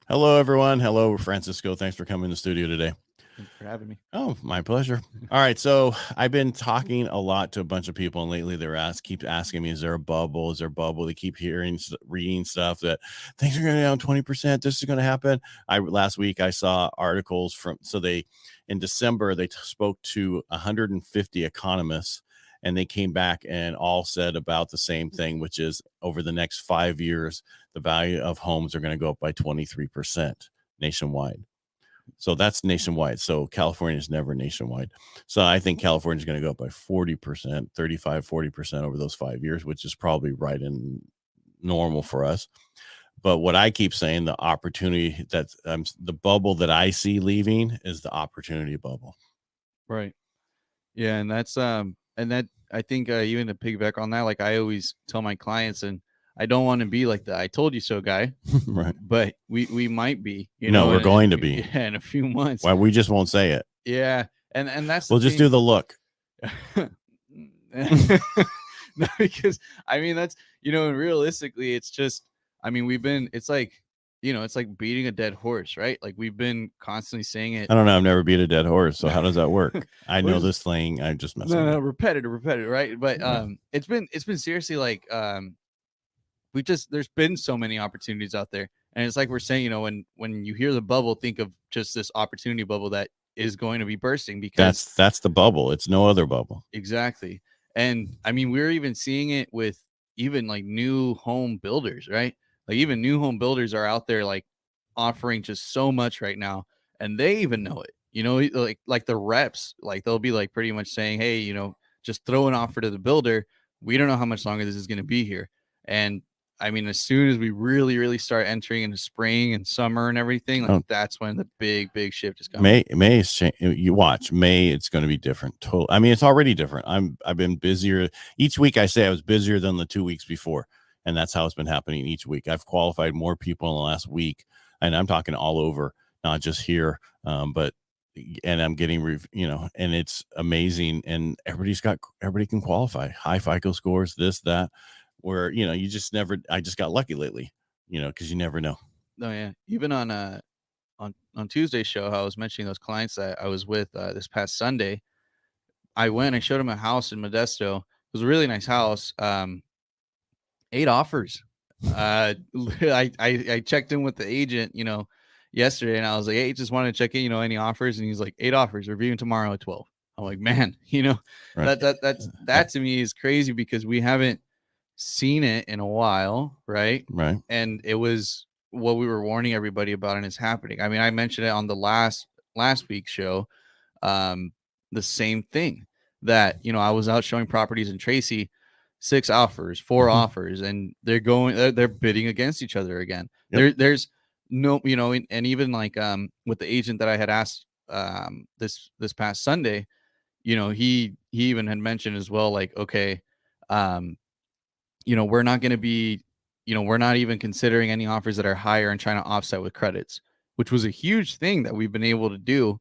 Hello, everyone. Hello, Francisco. Thanks for coming to the studio today. Thanks for having me. Oh, my pleasure. All right. So I've been talking a lot to a bunch of people, and lately they're keep asking me, is there a bubble? Is there a bubble? They keep reading stuff that things are going to go down 20%. This is going to happen. Last week I saw articles in December, they spoke to 150 economists, and they came back and all said about the same thing, which is over the next 5 years, the value of homes are going to go up by 23% nationwide. So that's nationwide. So California is never nationwide. So I think California is going to go up by 40%, 40% over those 5 years, which is probably right in normal for us. But what I keep saying, the opportunity the bubble that I see leaving is the opportunity bubble. Right. Yeah. And that's, and that, I think even to piggyback on that, like I always tell my clients, and I don't want to be like the "I told you so" guy, Right? But we might be, we're going to be. Yeah, in a few months. Well, we just won't say it. Yeah, and that's we'll just do the look. No, because I mean that's and realistically, it's just it's like it's like beating a dead horse, right? Like we've been constantly saying it. I don't know. I've never beat a dead horse. So how does that work? I know this thing. I'm just messing. No, repetitive, right? But it's been seriously like there's been so many opportunities out there, and it's like we're saying, when you hear the bubble, think of just this opportunity bubble that is going to be bursting, because that's the bubble. It's no other bubble. Exactly. And I mean, we're even seeing it with even like new home builders, right? Like even new home builders are out there like offering just so much right now, and they even know it. Like the reps, like they'll be like pretty much saying, "Hey, just throw an offer to the builder. We don't know how much longer this is going to be here." And I mean, as soon as we really, really start entering into spring and summer and everything, like that's when the big, big shift is coming. May is you watch May. It's going to be different. I mean, it's already different. I've been busier each week. I say I was busier than the 2 weeks before, and that's how it's been happening each week. I've qualified more people in the last week, and I'm talking all over, not just here, but. And I'm getting, and it's amazing. And everybody can qualify. High FICO scores, this, that, where, you just never, I just got lucky lately, because you never know. Oh yeah. Even on Tuesday's show, how I was mentioning those clients that I was with this past Sunday, I went, I showed them a house in Modesto. It was a really nice house. 8 offers. I checked in with the agent, yesterday, and I was like, "Hey, just wanted to check in, any offers?" And he's like, 8 offers, reviewing tomorrow at 12. I'm like, man, Right. that to me is crazy, because we haven't seen it in a while, right? Right. And it was what we were warning everybody about, and it's happening. I mean, I mentioned it on the last week's show, the same thing, that I was out showing properties in Tracy, 6 offers, 4 offers, and they're bidding against each other again. Yep. There's no, and even like with the agent that I had asked this past Sunday, he even had mentioned as well, like, okay, we're not going to be, we're not even considering any offers that are higher and trying to offset with credits, which was a huge thing that we've been able to do.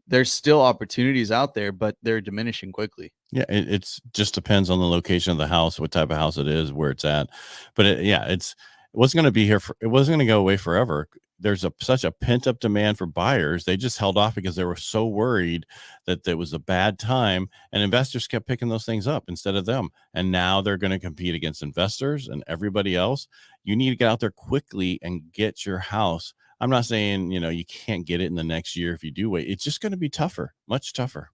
There's still opportunities out there, but they're diminishing quickly. Yeah, it's just depends on the location of the house, what type of house it is, where it's at. But it wasn't going to be here it wasn't going to go away forever. There's such a pent up demand for buyers. They just held off because they were so worried that there was a bad time, and investors kept picking those things up instead of them. And now they're going to compete against investors and everybody else. You need to get out there quickly and get your house. I'm not saying, you can't get it in the next year if you do wait. It's just going to be tougher, much tougher.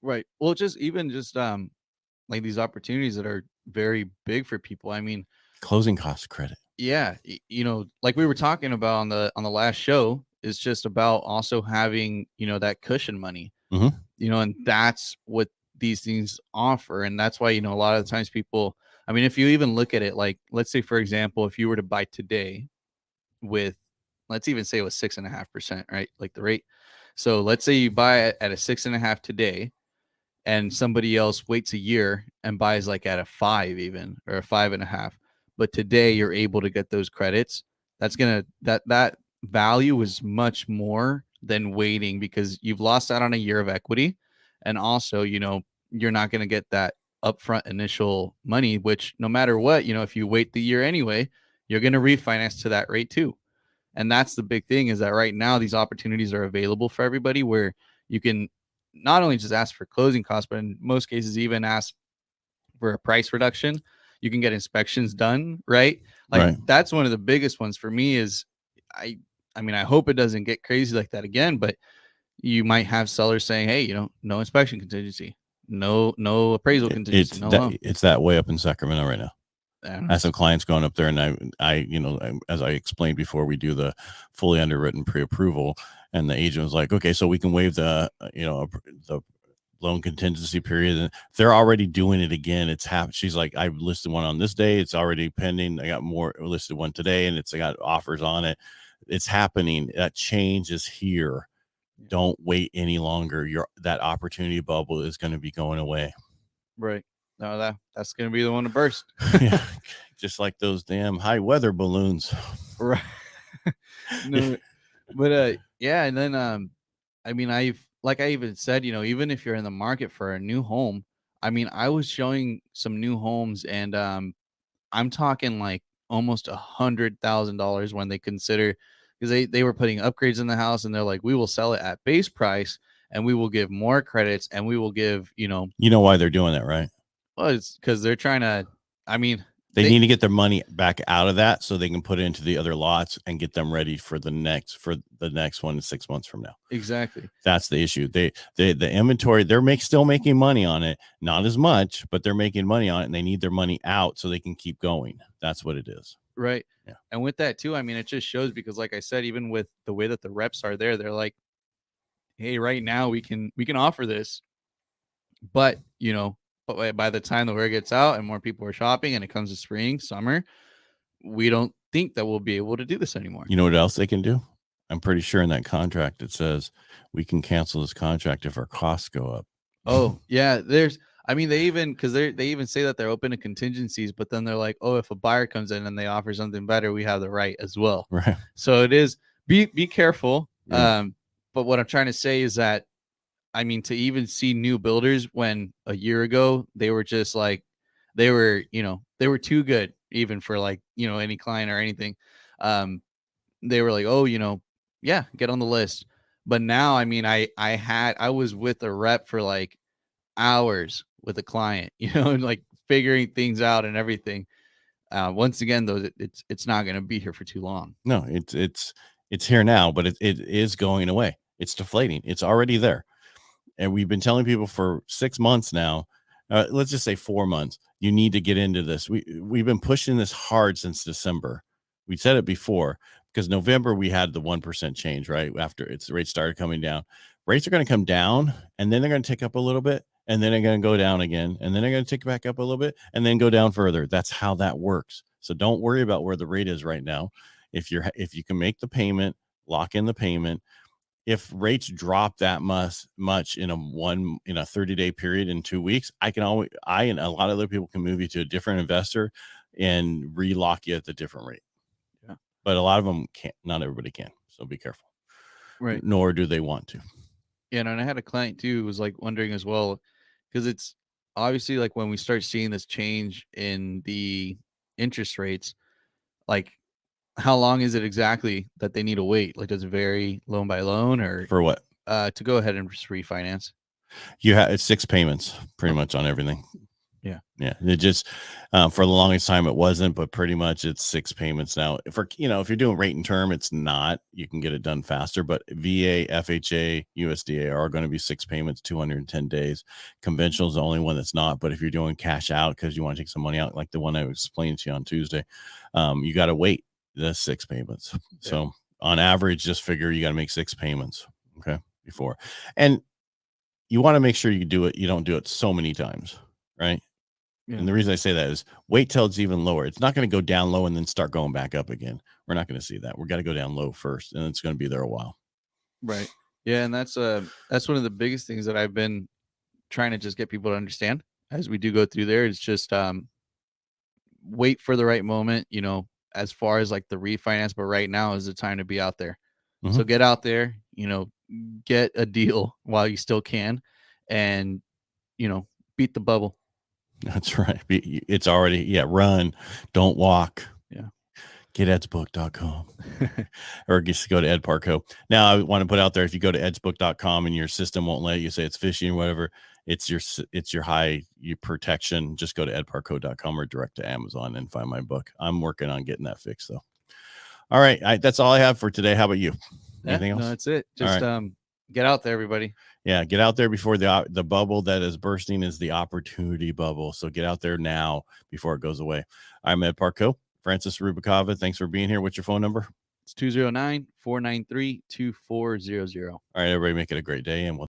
Right. Well, just like these opportunities that are very big for people. I mean, closing cost credit. Yeah, like we were talking about on the last show, is just about also having, that cushion money. Mm-hmm. And that's what these things offer, and that's why, a lot of the times people, I mean, if you even look at it, like, let's say, for example, if you were to buy today with, let's even say it was 6.5%, right? Like the rate. So let's say you buy it at a 6.5 today, and somebody else waits a year and buys like at a 5 even, or a 5.5. But today you're able to get those credits. That's that value is much more than waiting, because you've lost out on a year of equity. And also, you're not going to get that upfront initial money, which no matter what, if you wait the year anyway, you're going to refinance to that rate too. And that's the big thing, is that right now these opportunities are available for everybody, where you can not only just ask for closing costs, but in most cases even ask for a price reduction. You can get inspections done, right? Like Right. that's one of the biggest ones for me. Is I I mean, I hope it doesn't get crazy like that again, but you might have sellers saying, hey, no inspection contingency, no appraisal contingency, no loan. It's that way up in Sacramento right now. And I have some clients going up there, and I as I explained before, we do the fully underwritten pre-approval, and the agent was like, okay, so we can waive the the loan contingency period, and they're already doing it again. It's happened. She's like, I listed one on this day, it's already pending. I got more listed one today, and I got offers on it. It's happening. That change is here. Don't wait any longer. That opportunity bubble is going to be going away. right. No, that's gonna be the one to burst. Yeah, just like those damn high weather balloons. Right. No, but yeah, and then I mean, like I even said, even if you're in the market for a new home, I mean, I was showing some new homes, and I'm talking like almost $100,000 when they consider, because they were putting upgrades in the house, and they're like, we will sell it at base price, and we will give more credits, and we will give, You know why they're doing that, right? well, it's because they're trying to, I mean, They need to get their money back out of that so they can put it into the other lots and get them ready for the next one 6 months from now. exactly. That's the issue. The inventory, they're still making money on it, not as much, but they're making money on it, and they need their money out so they can keep going. That's what it is. Right. Yeah. And with that too, I mean, it just shows, because like I said, even with the way that the reps are there, they're like, hey, right now we can offer this, but but by the time the word gets out and more people are shopping and it comes to spring, summer, we don't think that we'll be able to do this anymore. You know what else they can do? I'm pretty sure in that contract it says we can cancel this contract if our costs go up. Oh, yeah. I mean, they even say that they're open to contingencies, but then they're like, oh, if a buyer comes in and they offer something better, we have the right as well. Right. So it is, be careful. Yeah. But what I'm trying to say is that, I mean, to even see new builders when a year ago they were just like, they were too good even for like, any client or anything. They were like, oh, yeah, get on the list. But now, I mean, I was with a rep for like hours with a client, and like figuring things out and everything. Once again, though, it's not going to be here for too long. No, it's here now, but it is going away. It's deflating. It's already there. And we've been telling people for 6 months now, let's just say 4 months, you need to get into this. We've been pushing this hard since December. We said it before, because November we had the 1% change, right? After rates started coming down. Rates are going to come down, and then they're going to tick up a little bit, and then they're going to go down again, and then they're going to tick back up a little bit, and then go down further. That's how that works. So don't worry about where the rate is right now. If you can make the payment, lock in the payment. If rates drop that much in a 30-day period in 2 weeks, I and a lot of other people can move you to a different investor and relock you at the different rate. Yeah. But a lot of them can't. Not everybody can. So be careful. Right. Nor do they want to. Yeah. And I had a client too who was like wondering as well, because it's obviously like when we start seeing this change in the interest rates, like, how long is it exactly that they need to wait? Like, does it vary loan by loan, or For what? to go ahead and just refinance? It's 6 payments pretty much on everything. Yeah. It just for the longest time it wasn't, but pretty much it's 6 payments now. If you're doing rate and term, it's not. You can get it done faster, but VA, FHA, USDA are going to be 6 payments, 210 days. Conventional is the only one that's not. But if you're doing cash out because you want to take some money out, like the one I explained to you on Tuesday, you got to wait the 6 payments. Yeah. So on average, just figure you got to make 6 payments. Okay. Before, and you want to make sure you do it. You don't do it so many times. Right. Yeah. And the reason I say that is wait till it's even lower. It's not going to go down low and then start going back up again. We're not going to see that. We're got to go down low first, and it's going to be there a while. Right. Yeah. And that's one of the biggest things that I've been trying to just get people to understand as we do go through there. It's just wait for the right moment, as far as like the refinance, but right now is the time to be out there. Mm-hmm. So get out there, get a deal while you still can, and, beat the bubble. That's right. It's already, run, don't walk. Yeah. GetEdsBook.com or just go to Ed Parcaut. Now, I want to put out there, if you go to edsbook.com and your system won't let you, say it's phishing or whatever, it's your high protection. Just go to edparcaut.com or direct to Amazon and find my book. I'm working on getting that fixed, though. All right. That's all I have for today. How about you? Anything else? No, that's it. Just get out there, everybody. Yeah, get out there before the bubble that is bursting is the opportunity bubble. So get out there now before it goes away. I'm Ed Parcaut. Francis Ruvalcaba, thanks for being here. What's your phone number? It's 209-493-2400. All right, everybody, make it a great day, and we'll